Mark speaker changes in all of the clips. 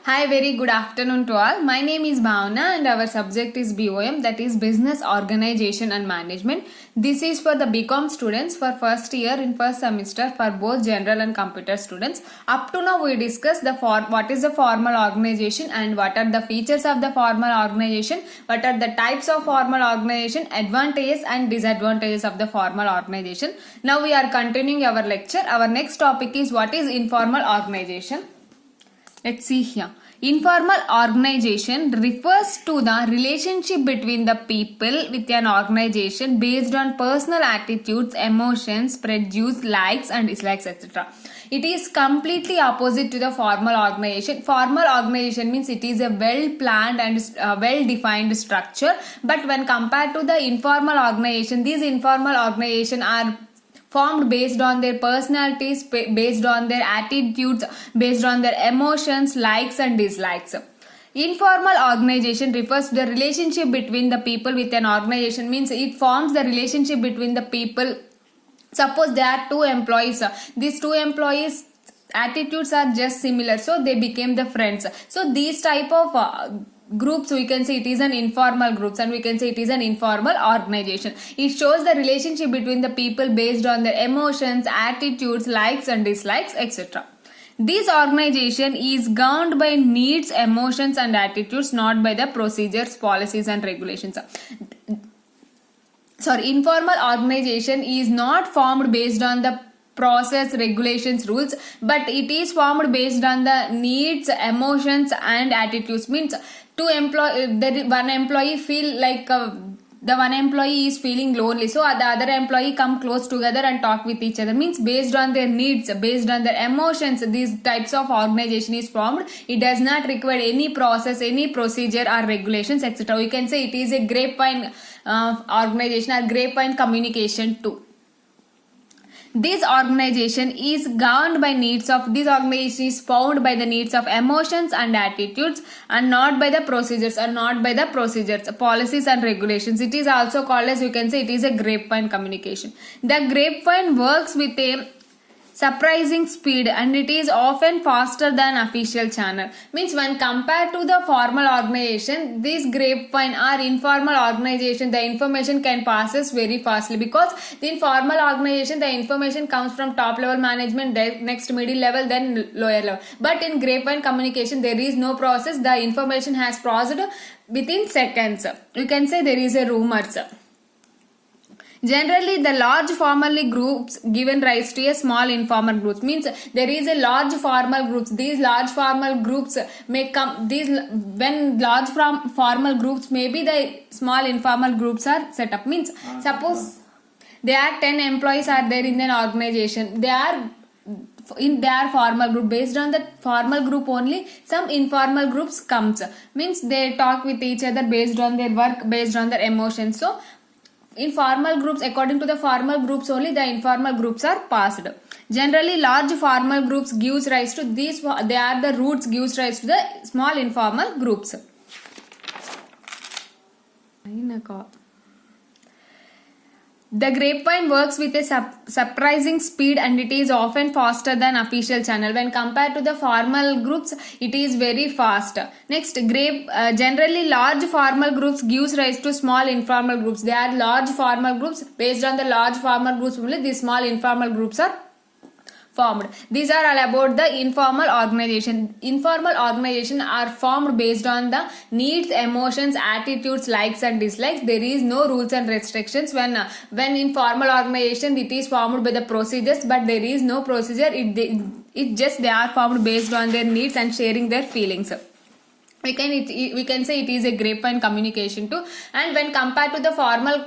Speaker 1: Hi, very good afternoon to all. My name is Bhavna and our subject is BOM, that is Business Organization and Management. This is for the BCom students for first year in first semester for both general and computer students. Up to now we discussed what is the formal organization and what are the features of the formal organization, what are the types of formal organization, advantages and disadvantages of the formal organization. Now we are continuing our lecture. Our next topic is what is informal organization. Let's see here. Informal organization refers to the relationship between the people with an organization based on personal attitudes, emotions, prejudice, likes and dislikes, etc. It is completely opposite to the formal organization. Formal organization means it is a well planned and well defined structure. But when compared to the informal organization, these informal organizations are formed based on their personalities, based on their attitudes, based on their emotions, likes and dislikes. Informal organization refers to the relationship between the people with an organization, means it forms the relationship between the people. Suppose there are two employees. These two employees attitudes are just similar, so they became the friends. So these type of groups, we can say it is an informal groups and we can say it is an informal organization. It shows the relationship between the people based on their emotions, attitudes, likes and dislikes, etc. This organization is governed by needs, emotions and attitudes, not by the procedures, policies and regulations. Informal organization is not formed based on the process, regulations, rules, but it is formed based on the needs, emotions and attitudes. Means one employee feel like the one employee is feeling lonely, so the other employee come close together and talk with each other. Means based on their needs, based on their emotions, these types of organization is formed. It does not require any process, any procedure or regulations, etc. We can say it is a grapevine organization or grapevine communication too. This organization is governed by needs of, this organization is formed by the needs of emotions and attitudes and not by the procedures or not by the procedures, policies and regulations. It is also called as, you can say it is a grapevine communication. The grapevine works with a surprising speed and it is often faster than official channel. Means when compared to the formal organization, this grapevine or informal organization, the information can passes very fastly, because in formal organization the information comes from top level management, next middle level, then lower level. But in grapevine communication there is no process, the information has passed within seconds. You can say there is a rumors. Generally, the large formal groups given rise to a small informal groups. Means there is a large formal groups. These large formal groups may come. When large formal groups, maybe the small informal groups are set up. Means suppose there are 10 employees are there in an organization. They are in their formal group. Based on the formal group only, some informal groups comes. Means they talk with each other based on their work, based on their emotions. So in formal groups, according to the formal groups only, the informal groups are passed. Generally, large formal groups gives rise to these, they are the roots gives rise to the small informal groups. The grapevine works with a surprising speed and it is often faster than official channel. When compared to the formal groups, it is very fast. Next, generally large formal groups gives rise to small informal groups. They are large formal groups. Based on the large formal groups only, these small informal groups are formed. These are all about the informal organization. Informal organization are formed based on the needs, emotions, attitudes, likes and dislikes. There is no rules and restrictions. When in formal organization it is formed by the procedures, but there is no procedure. It just they are formed based on their needs and sharing their feelings. We can say it is a grapevine communication too. And when compared to the formal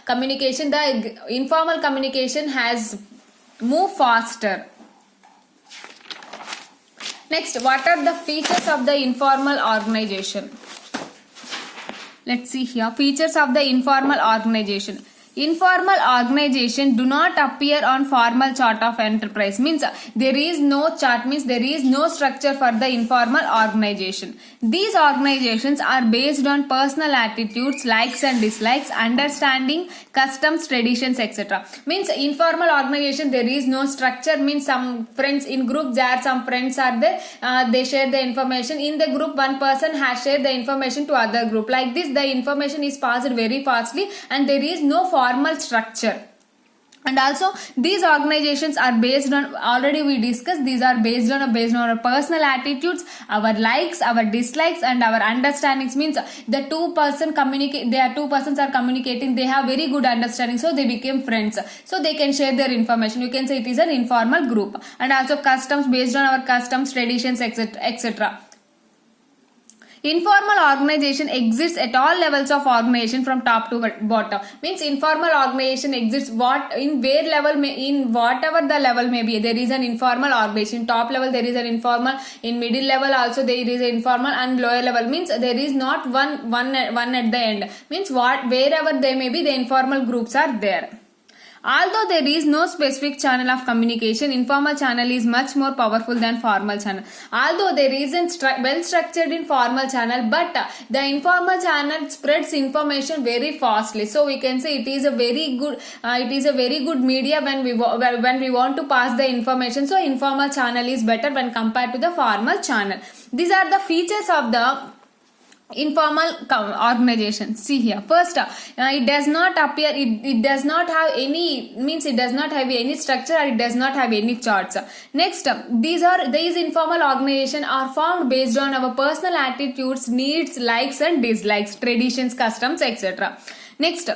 Speaker 1: communication, the informal communication has move faster. Next, what are the features of the informal organization? Let's see here. Features of the informal organization. Informal organization do not appear on formal chart of enterprise. Means there is no chart, means there is no structure for the informal organization. These organizations are based on personal attitudes, likes and dislikes, understanding, customs, traditions, etc. Means informal organization there is no structure, means some friends in group, there are some friends are there, they share the information. In the group one person has shared the information to other group. Like this the information is passed very fastly and there is no formal structure. And also these organizations are based on, already we discussed, these are based on our personal attitudes, our likes, our dislikes and our understandings. Means the two persons are communicating, they have very good understanding, so they became friends, so they can share their information. You can say it is an informal group. And also customs, based on our customs, traditions, etc. Informal organization exists at all levels of organization from top to bottom. Means informal organization exists in whatever the level may be. There is an informal organization. Top level there is an informal. In middle level also there is an informal, and lower level means there is not one at the end. Means wherever they may be, the informal groups are there. Although there is no specific channel of communication, informal channel is much more powerful than formal channel. Although there isn't well structured in formal channel, but the informal channel spreads information very fastly. So we can say it is a very good media when we want to pass the information. So informal channel is better when compared to the formal channel. These are the features of the informal organization. See here, first it does not appear, it does not have any, means it does not have any structure, or it does not have any charts. Next, these informal organization are formed based on our personal attitudes, needs, likes and dislikes, traditions, customs, etc. Next,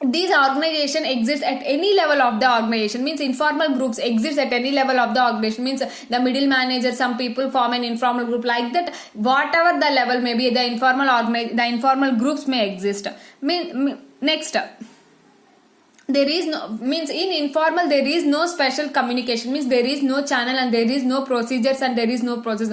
Speaker 1: these organization exists at any level of the organization. Means informal groups exist at any level of the organization. Means the middle manager, some people form an informal group. Like that, whatever the level may be, the informal groups may exist. Next, there is no, means in informal there is no special communication. Means there is no channel and there is no procedures and there is no process.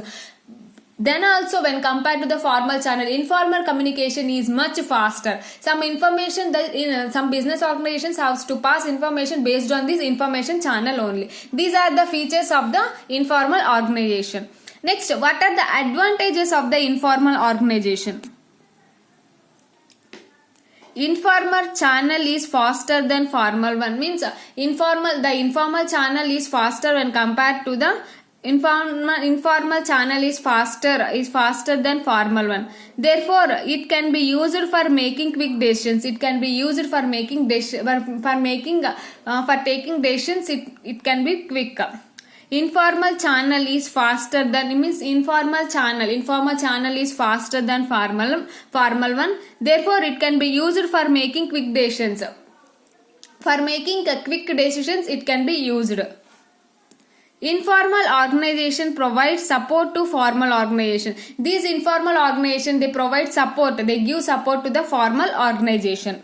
Speaker 1: Then also when compared to the formal channel, informal communication is much faster. Some information that in some business organizations have to pass information based on this information channel only. These are the features of the informal organization. Next, what are the advantages of the informal organization? Informal channel is faster than formal one. Means the informal channel is faster when compared to the informal channel is faster than formal one. Therefore it can be used for making quick decisions. It can be used for taking decisions. It can be quick. Informal channel is faster than, means informal channel is faster than formal one. Therefore it can be used for making quick decisions. For making quick decisions it can be used. Informal organization provides support to formal organization. These informal organization, they provide support, they give support to the formal organization.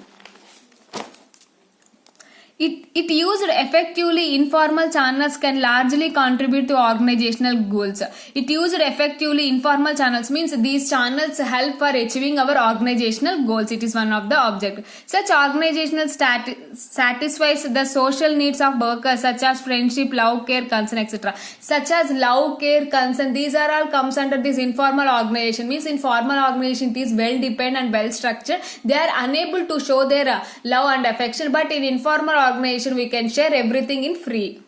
Speaker 1: It used effectively, informal channels can largely contribute to organizational goals. It used effectively, informal channels means these channels help for achieving our organizational goals. It is one of the objectives. Such organizational satisfies the social needs of workers such as friendship, love, care, concern, etc. Such as love, care, concern, these are all comes under this informal organization. Means in formal organization it is well defined and well structured. They are unable to show their love and affection, but in informal organization we can share everything in freely,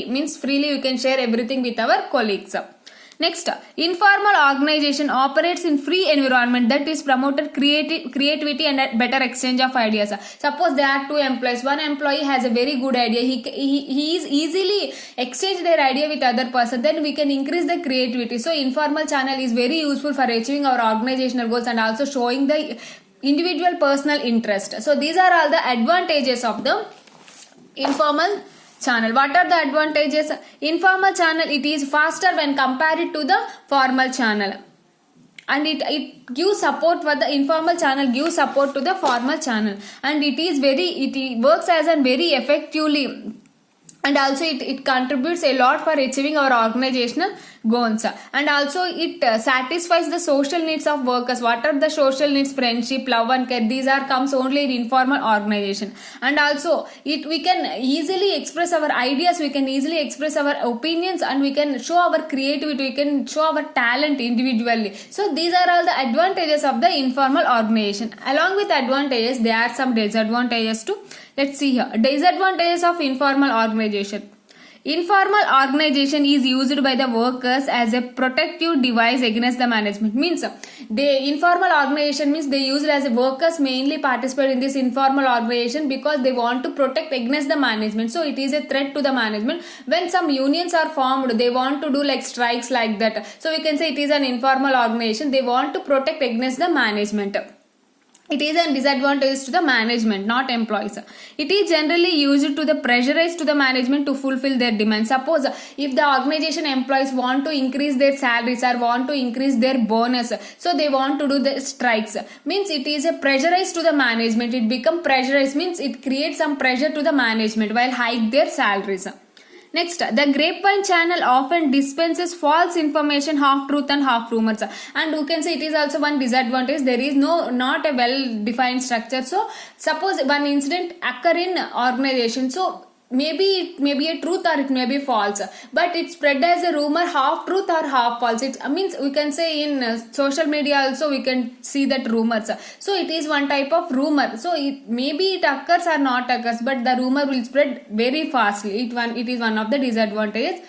Speaker 1: means freely we can share everything with our colleagues. Next, informal organization operates in free environment that is promoted creativity and a better exchange of ideas. Suppose there are two employees. One employee has a very good idea. He is easily exchange their idea with other person. Then we can increase the creativity. So informal channel is very useful for achieving our organizational goals and also showing the individual personal interest. So these are all the advantages of the informal channel. What are the advantages? Informal channel, it is faster when compared to the formal channel, and it gives support for the informal channel, gives support to the formal channel, and it works as a very effectively and also it contributes a lot for achieving our organizational goals, and also it satisfies the social needs of workers. What are the social needs? Friendship, love and care. These are comes only in informal organization. And also we can easily express our ideas, we can easily express our opinions, and we can show our creativity, we can show our talent individually. So these are all the advantages of the informal organization. Along with advantages, there are some disadvantages too. Let's see here. Disadvantages of informal organization. Informal organization is used by the workers as a protective device against the management. Means the informal organization means they use it as a workers mainly participate in this informal organization because they want to protect against the management. So it is a threat to the management. When some unions are formed, they want to do like strikes like that. So we can say it is an informal organization. They want to protect against the management. It is a disadvantage to the management, not employees. It is generally used to the pressurize to the management to fulfill their demands. Suppose if the organization employees want to increase their salaries or want to increase their bonus, so they want to do the strikes. Means it is a pressurize to the management. It become pressurized means it creates some pressure to the management while hike their salaries. Next, the grapevine channel often dispenses false information, half truth and half rumors. And you can say it is also one disadvantage. There is not a well defined structure. So suppose one incident occur in organization. So maybe it may be a truth or it may be false, but it's spread as a rumor, half truth or half false. It means we can say in social media also we can see that rumors. So it is one type of rumor. So maybe it occurs or not occurs, but the rumor will spread very fastly. It is one of the disadvantages.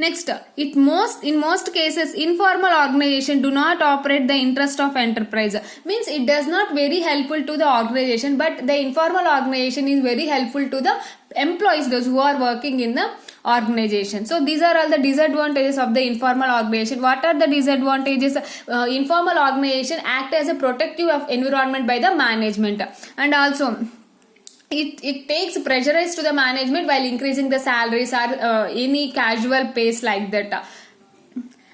Speaker 1: Next, in most cases, informal organization do not operate the interest of enterprise. Means it does not very helpful to the organization, but the informal organization is very helpful to the employees, those who are working in the organization. So these are all the disadvantages of the informal organization. What are the disadvantages? Informal organization act as a protective of environment by the management, and also it takes pressurize to the management while increasing the salaries or any casual pace like that.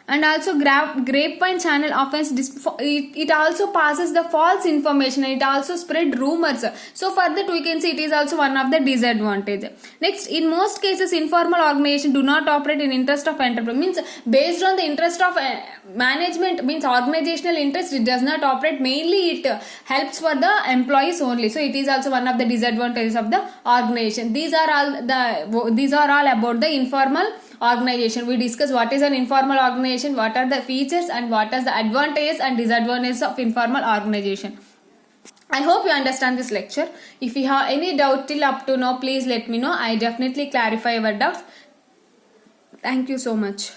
Speaker 1: And also grapevine channel offense, it also passes the false information, and it also spread rumors. So for that we can see it is also one of the disadvantage. Next, in most cases informal organization do not operate in interest of enterprise. Means based on the interest of management, means organizational interest, it does not operate. Mainly it helps for the employees only. So it is also one of the disadvantages of the organization. These are all about the informal organization. We discuss what is an informal organization, what are the features, and what are the advantages and disadvantages of informal organization. I hope you understand this lecture. If you have any doubt till up to now, please let me know. I definitely clarify your doubts. Thank you so much.